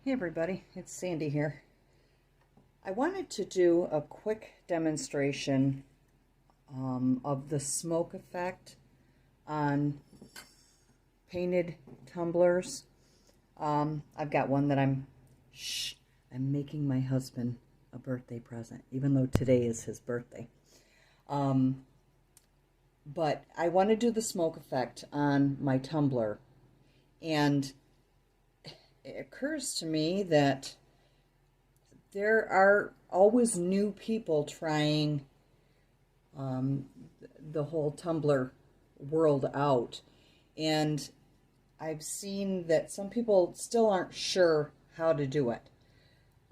Hey everybody, it's Sandy here. I wanted to do a quick demonstration of the smoke effect on painted tumblers. I've got one that I'm making my husband a birthday present, even though today is his birthday. But I want to do the smoke effect on my tumbler, and it occurs to me that there are always new people trying the whole tumbler world out, and I've seen that some people still aren't sure how to do it.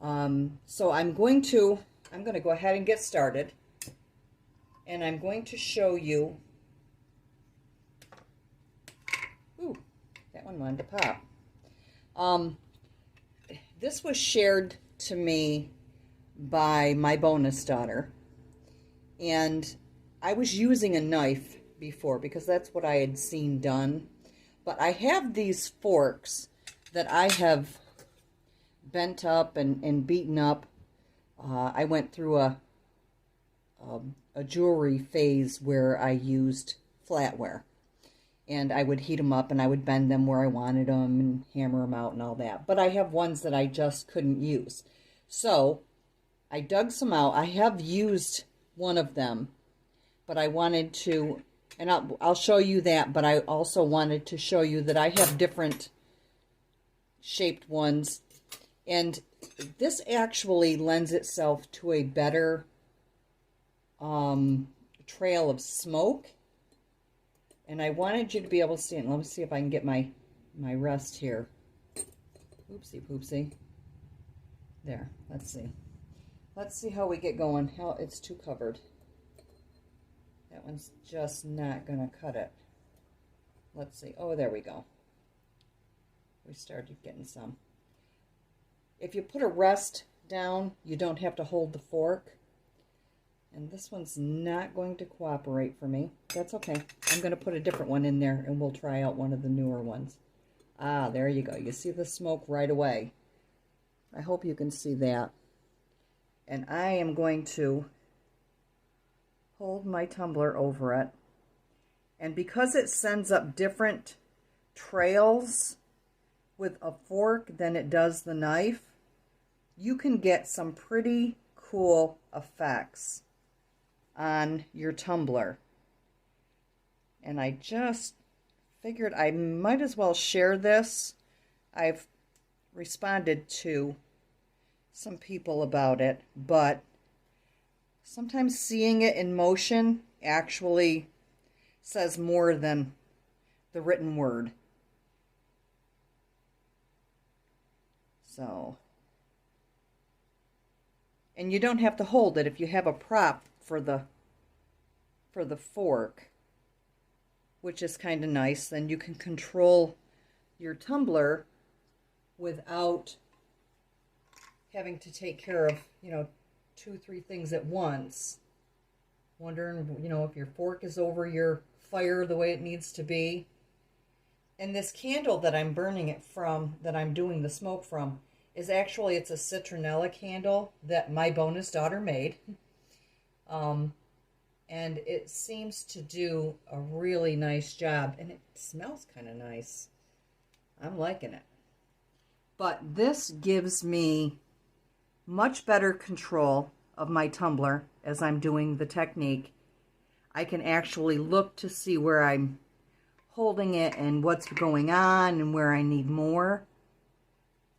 So I'm going to go ahead and get started, and I'm going to show you. Ooh, that one wanted to pop. This was shared to me by my bonus daughter, and I was using a knife before because that's what I had seen done, but I have these forks that I have bent up and beaten up. I went through a jewelry phase where I used flatware, and I would heat them up and I would bend them where I wanted them and hammer them out and all that. But I have ones that I just couldn't use. So I dug some out. I have used one of them, but I wanted to, and I'll show you that, but I also wanted to show you that I have different shaped ones. And this actually lends itself to a better trail of smoke. And I wanted you to be able to see it. Let me see if I can get my rest here. Oopsie poopsie. There, let's see. Let's see how we get going. How it's too covered. That one's just not going to cut it. Let's see. Oh, there we go. We started getting some. If you put a rest down, you don't have to hold the fork. And this one's not going to cooperate for me. That's okay. I'm going to put a different one in there, and we'll try out one of the newer ones. Ah, there you go. You see the smoke right away. I hope you can see that. And I am going to hold my tumbler over it. And because it sends up different trails with a fork than it does the knife, you can get some pretty cool effects on your tumbler. And I just figured I might as well share this. I've responded to some people about it, but sometimes seeing it in motion actually says more than the written word. So, and you don't have to hold it if you have a prop for the fork, which is kind of nice. Then you can control your tumbler without having to take care of, 2-3 things at once. Wondering, if your fork is over your fire the way it needs to be. And this candle that I'm burning it from, that I'm doing the smoke from, is actually, it's a citronella candle that my bonus daughter made. And it seems to do a really nice job, and it smells kind of nice. I'm liking it. But this gives me much better control of my tumbler as I'm doing the technique. I can actually look to see where I'm holding it and what's going on and where I need more.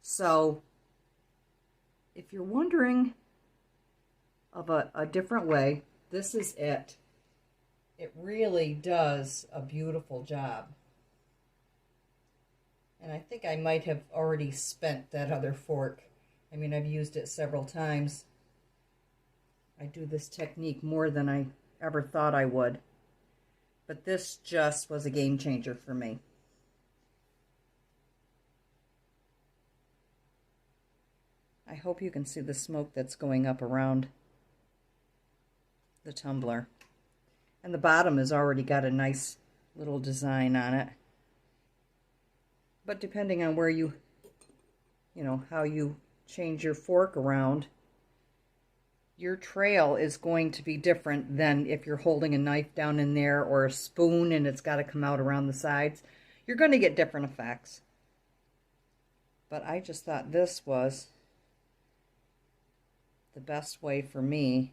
So if you're wondering of a different way, this is it. It really does a beautiful job. And I think I might have already spent that other fork. I mean, I've used it several times. I do this technique more than I ever thought I would. But this just was a game changer for me. I hope you can see the smoke that's going up around the tumbler. And the bottom has already got a nice little design on it. But depending on where you you know, how you change your fork around, your trail is going to be different than if you're holding a knife down in there or a spoon and it's got to come out around the sides. You're going to get different effects. But I just thought this was the best way for me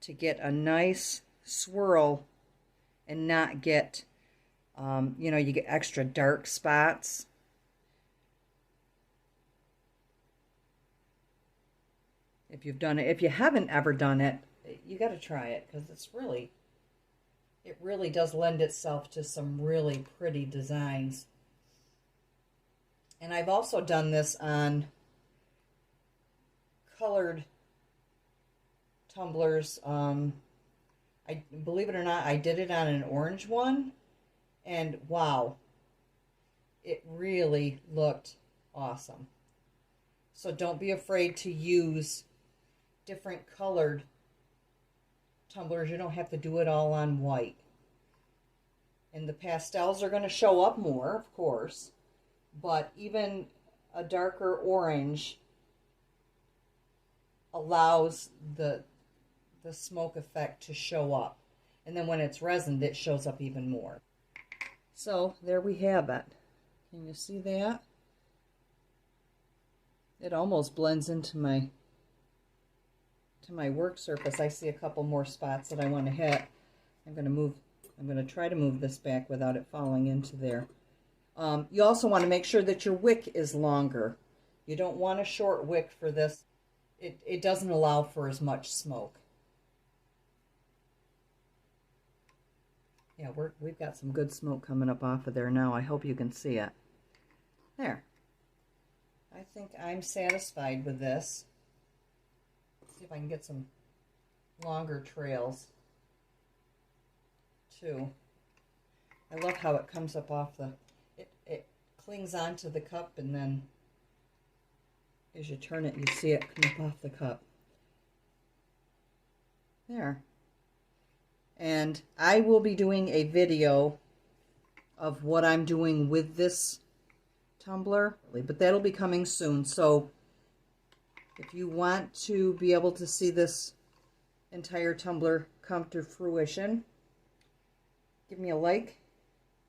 to get a nice swirl and not get, you know, you get extra dark spots. If you've done it, if you haven't ever done it, you got to try it because it really does lend itself to some really pretty designs. And I've also done this on colored tumblers. I believe it or not, I did it on an orange one, and wow, it really looked awesome. So don't be afraid to use different colored tumblers. You don't have to do it all on white. And the pastels are going to show up more, of course, but even a darker orange allows the smoke effect to show up. And then when it's resined, it shows up even more. So there we have it. Can you see that? It almost blends into my work surface. I see a couple more spots that I want to hit. I'm going to try to move this back without it falling into there. You also want to make sure that your wick is longer. You don't want a short wick for this. It doesn't allow for as much smoke. Yeah, we've got some good smoke coming up off of there now. I hope you can see it. There. I think I'm satisfied with this. Let's see if I can get some longer trails too. I love how it comes up off the, it clings onto the cup, and then as you turn it, you see it come up off the cup. There. And I will be doing a video of what I'm doing with this tumbler, but that'll be coming soon. So if you want to be able to see this entire tumbler come to fruition, give me a like,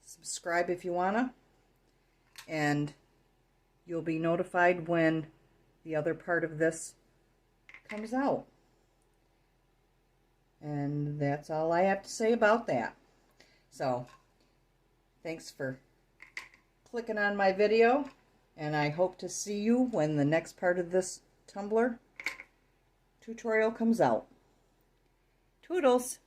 subscribe if you wanna, and you'll be notified when the other part of this comes out. And that's all I have to say about that. So thanks for clicking on my video, and I hope to see you when the next part of this tumbler tutorial comes out. Toodles!